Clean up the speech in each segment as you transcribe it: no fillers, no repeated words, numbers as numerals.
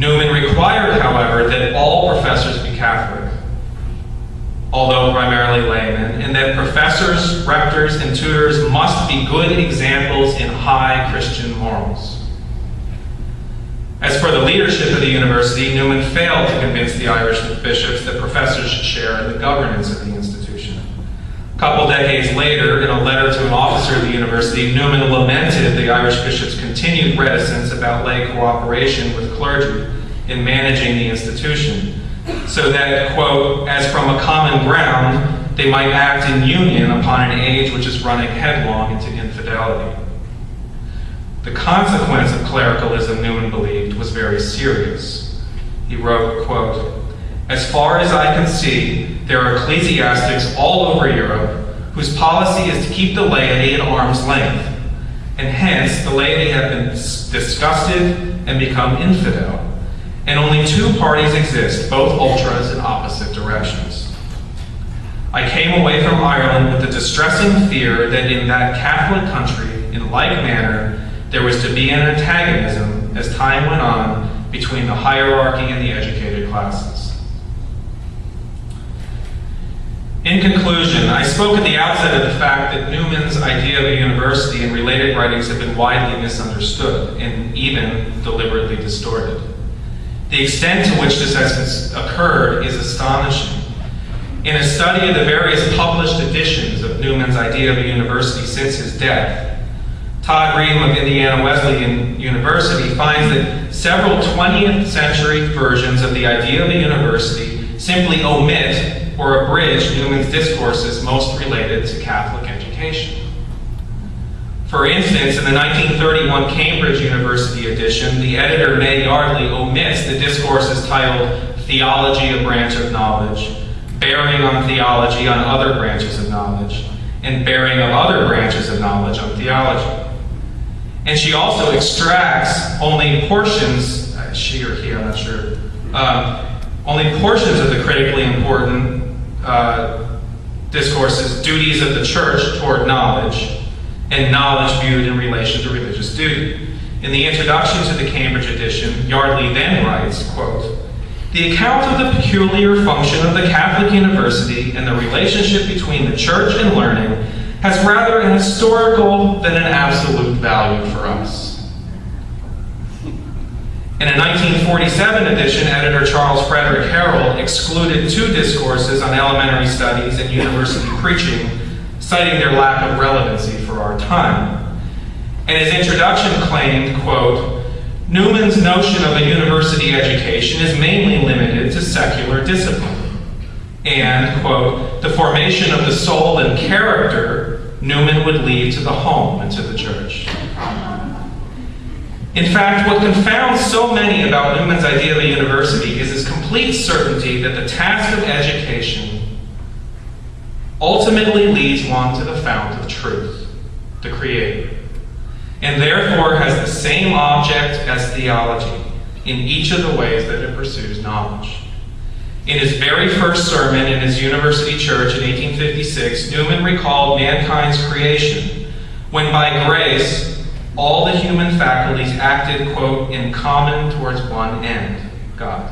Newman required, however, that all professors be Catholic, although primarily laymen, and that professors, rectors, and tutors must be good examples in high Christian morals. As for the leadership of the university, Newman failed to convince the Irish bishops that professors should share in the governance of the institution. A couple decades later, in a letter to an officer of the university, Newman lamented the Irish bishops' continued reticence about lay cooperation with clergy in managing the institution, so that, quote, as from a common ground, they might act in union upon an age which is running headlong into infidelity. The consequence of clericalism, Newman believed, was very serious. He wrote, quote, "As far as I can see, there are ecclesiastics all over Europe whose policy is to keep the laity at arm's length, and hence the laity have been disgusted and become infidel. And only two parties exist, both ultras in opposite directions. I came away from Ireland with the distressing fear that in that Catholic country, in like manner, there was to be an antagonism as time went on between the hierarchy and the educated classes." In conclusion, I spoke at the outset of the fact that Newman's idea of a university and related writings have been widely misunderstood and even deliberately distorted. The extent to which this has occurred is astonishing. In a study of the various published editions of Newman's idea of a university since his death, Todd Ream of Indiana Wesleyan University finds that several 20th century versions of the idea of a university simply omit or abridge Newman's discourses most related to Catholic education. For instance, in the 1931 Cambridge University edition, the editor, May Yardley, omits the discourses titled "Theology, a Branch of Knowledge," "Bearing on Theology on Other Branches of Knowledge," and "Bearing of Other Branches of Knowledge on Theology." And she also extracts only portions, she or he, I'm not sure, only portions of the critically important discourses, duties of the church toward knowledge, and knowledge viewed in relation to religious duty. In the introduction to the Cambridge edition, Yardley then writes, quote, "The account of the peculiar function of the Catholic University and the relationship between the church and learning has rather an historical than an absolute value for us." In a 1947 edition, editor Charles Frederick Harrell excluded two discourses on elementary studies and university preaching, citing their lack of relevancy for our time. And his introduction claimed, quote, "Newman's notion of a university education is mainly limited to secular discipline. And, quote, the formation of the soul and character Newman would leave to the home and to the church." In fact, what confounds so many about Newman's idea of a university is his complete certainty that the task of education ultimately leads one to the fount of truth, the Creator, and therefore has the same object as theology in each of the ways that it pursues knowledge. In his very first sermon in his university church in 1856, Newman recalled mankind's creation, when by grace all the human faculties acted, quote, "in common towards one end, God."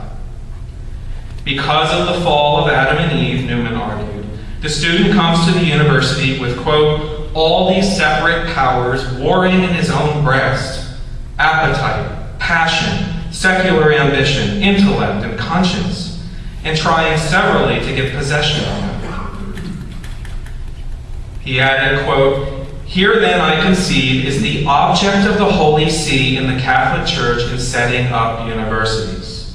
Because of the fall of Adam and Eve, Newman argued, the student comes to the university with, quote, "all these separate powers warring in his own breast: appetite, passion, secular ambition, intellect, and conscience, and trying severally to get possession of them." He added, quote, "Here then I conceive is the object of the Holy See in the Catholic Church in setting up universities.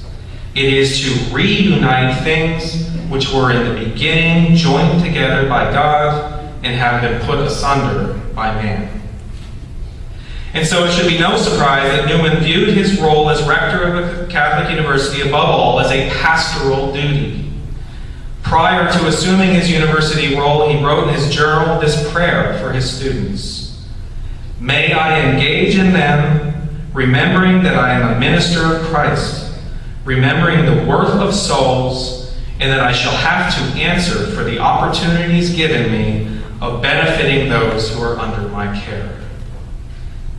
It is to reunite things which were in the beginning joined together by God and have been put asunder by man." And so it should be no surprise that Newman viewed his role as rector of a Catholic university above all as a pastoral duty. Prior to assuming his university role, he wrote in his journal this prayer for his students: "May I engage in them, remembering that I am a minister of Christ, remembering the worth of souls, and that I shall have to answer for the opportunities given me of benefiting those who are under my care."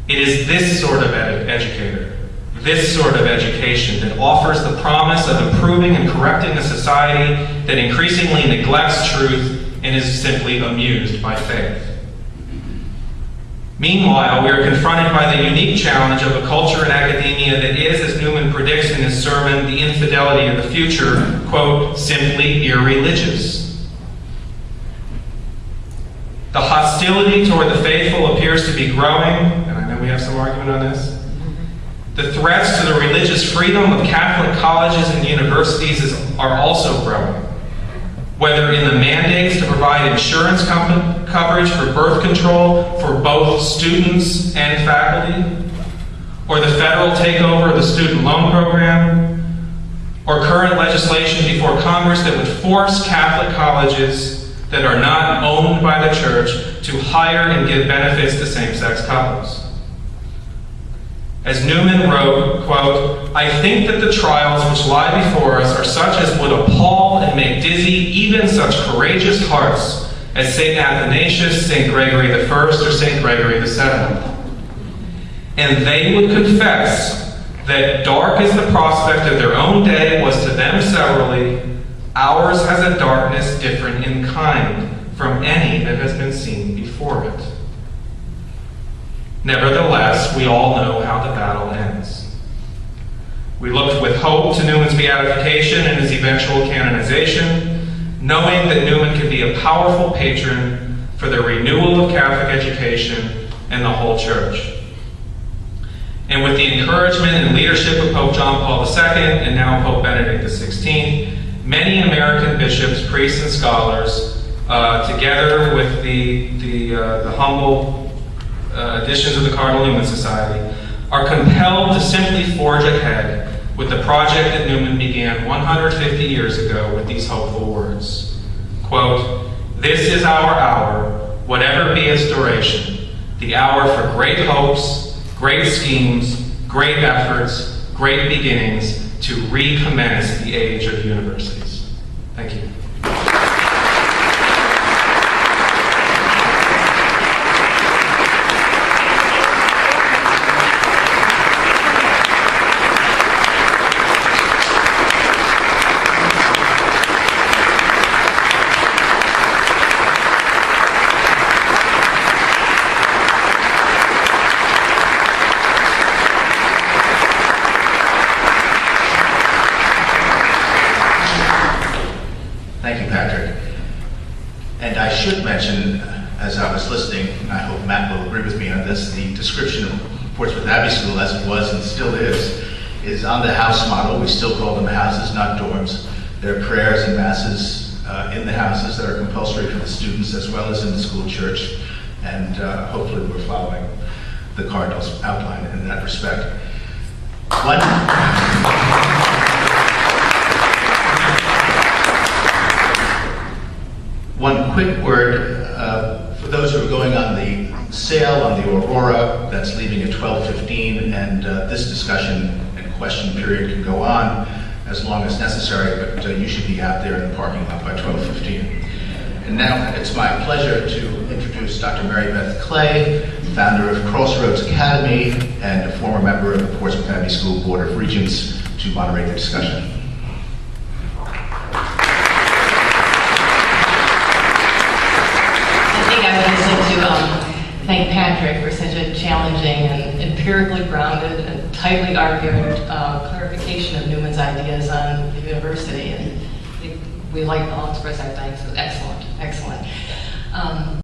It is this sort of educator This sort of education that offers the promise of improving and correcting a society that increasingly neglects truth and is simply amused by faith. Meanwhile, we are confronted by the unique challenge of a culture in academia that is, as Newman predicts in his sermon, The Infidelity of the Future, quote, simply irreligious. The hostility toward the faithful appears to be growing, and I know we have some argument on this. The threats to the religious freedom of Catholic colleges and universities are also growing, whether in the mandates to provide insurance coverage for birth control for both students and faculty, or the federal takeover of the student loan program, or current legislation before Congress that would force Catholic colleges that are not owned by the church to hire and give benefits to same-sex couples. As Newman wrote, quote, I think that the trials which lie before us are such as would appall and make dizzy even such courageous hearts as St. Athanasius, St. Gregory I, or St. Gregory VII. And they would confess that dark as the prospect of their own day was to them severally, ours has a darkness different in kind from any that has been seen before it. Nevertheless, we all know how the battle ends. We looked with hope to Newman's beatification and his eventual canonization, knowing that Newman could be a powerful patron for the renewal of Catholic education and the whole Church. And with the encouragement and leadership of Pope John Paul II and now Pope Benedict XVI, many American bishops, priests, and scholars, together with the humble additions of the Cardinal Newman Society, are compelled to simply forge ahead with the project that Newman began 150 years ago with these hopeful words. Quote, this is our hour, whatever be its duration, the hour for great hopes, great schemes, great efforts, great beginnings to recommence the age of universities. Thank you. Thank you, Patrick. And I should mention, as I was listening, and I hope Matt will agree with me on this, the description of Portsmouth Abbey School as it was and still is on the house model. We still call them houses, not dorms. There are prayers and masses in the houses that are compulsory for the students as well as in the school church. And hopefully we're following the Cardinal's outline in that respect. One quick word for those who are going on the sale on the Aurora that's leaving at 12:15, and this discussion and question period can go on as long as necessary, but you should be out there in the parking lot by 12:15. And now it's my pleasure to introduce Dr. Mary Beth Clay, founder of Crossroads Academy and a former member of the Portsmouth Abbey School Board of Regents, to moderate the discussion. Thank Patrick for such a challenging and empirically grounded and tightly argued clarification of Newman's ideas on the university. And we like to all express our thanks. It was excellent, excellent.